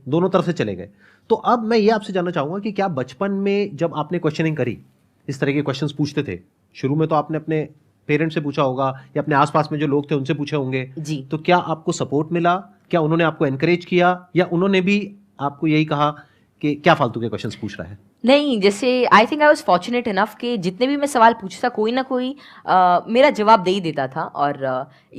दोनों तरफ से चले गए। तो अब मैं ये आपसे जानना चाहूंगा कि क्या बचपन में जब आपने क्वेश्चनिंग करी, इस तरह के क्वेश्चंस पूछते थे, शुरू में तो आपने अपने पेरेंट्स से पूछा होगा या अपने आसपास में जो लोग थे उनसे पूछे होंगे जी। तो क्या आपको सपोर्ट मिला? क्या उन्होंने आपको एनकरेज किया या उन्होंने भी आपको यही कहा कि क्या फालतू के क्वेश्चंस पूछ रहा है? नहीं, जैसे I think I was fortunate enough कि जितने भी मैं सवाल पूछता कोई ना कोई मेरा जवाब दे ही देता था। और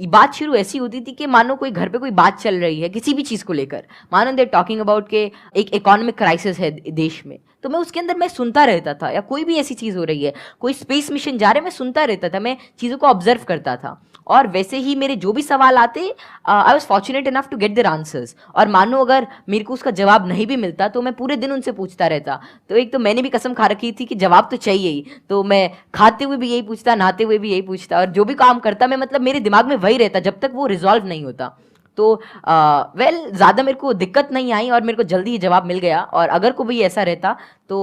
बात शुरू ऐसी होती थी कि मानो कोई घर पे कोई बात चल रही है किसी भी चीज़ को लेकर, मानो दे टॉकिंग अबाउट के एक इकोनॉमिक क्राइसिस है देश में, तो मैं उसके अंदर मैं सुनता रहता था। या कोई भी ऐसी चीज़ हो रही है, कोई स्पेस मिशन जा रहे, मैं सुनता रहता था, मैं चीज़ों को ऑब्जर्व करता था। और वैसे ही मेरे जो भी सवाल आते, I was fortunate enough to get their answers. और मानो अगर मेरे को उसका जवाब नहीं भी मिलता तो मैं पूरे दिन उनसे पूछता रहता। तो एक तो मैंने भी कसम खा रखी थी कि जवाब तो चाहिए ही, तो मैं खाते हुए भी यही पूछता, नहाते हुए भी यही पूछता, और जो भी काम करता मैं मतलब मेरे दिमाग में वही रहता जब तक वो रिजॉल्व नहीं होता। तो ज़्यादा मेरे को दिक्कत नहीं आई और मेरे को जल्दी ही जवाब मिल गया। और अगर कोई ऐसा रहता तो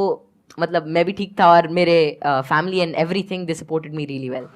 मतलब मैं भी ठीक था, और मेरे family and everything they supported me really well.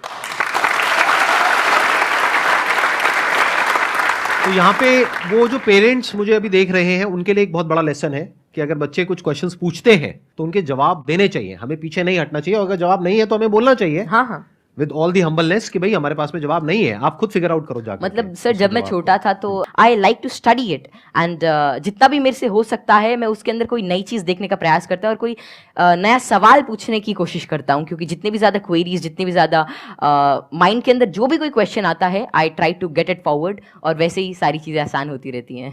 तो यहाँ पे वो जो पेरेंट्स मुझे अभी देख रहे हैं उनके लिए एक बहुत बड़ा लेसन है कि अगर बच्चे कुछ क्वेश्चंस पूछते हैं तो उनके जवाब देने चाहिए, हमें पीछे नहीं हटना चाहिए, और अगर जवाब नहीं है तो हमें बोलना चाहिए हाँ हाँ, विद ऑल दी हम्बलनेस कि भाई हमारे पास में जवाब नहीं है, आप खुद फिगर आउट करो जाकर। मतलब सर जब मैं छोटा था तो I like to study it, and जितना भी मेरे से हो सकता है मैं उसके अंदर कोई नई चीज़ देखने का प्रयास करता हूँ और कोई नया सवाल पूछने की कोशिश करता हूँ। क्योंकि जितने भी ज़्यादा क्वेरीज, जितनी भी ज़्यादा माइंड के अंदर जो भी कोई क्वेश्चन आता है, I try to get it forward, और वैसे ही सारी चीज़ें आसान होती रहती हैं।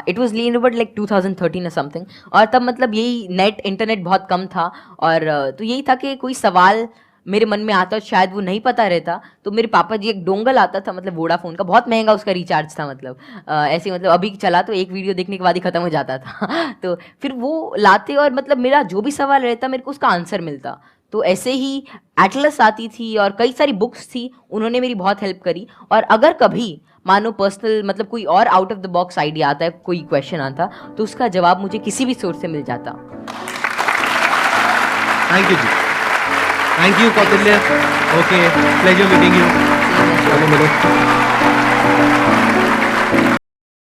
It was lean about like 2013 something, और तब मतलब यही इंटरनेट बहुत कम था। और तो यही था कि कोई सवाल मेरे मन में आता, शायद वो नहीं पता रहता, तो मेरे पापा जी एक डोंगल आता था, मतलब वोडाफोन का, बहुत महंगा उसका रिचार्ज था, मतलब ऐसे मतलब अभी चला तो एक वीडियो देखने के बाद ही खत्म हो जाता था तो फिर वो लाते और मतलब मेरा जो भी सवाल रहता मेरे को उसका आंसर मिलता। तो ऐसे ही एटलस आती थी और कई सारी बुक्स थी, उन्होंने मेरी बहुत हेल्प करी। और अगर कभी मानो पर्सनल मतलब कोई और out of the box idea आता है, कोई क्वेश्चन आता, तो उसका जवाब मुझे किसी भी सोर्स से मिल जाता। Thank you ji, thank you Kautilya. Okay, pleasure meeting you.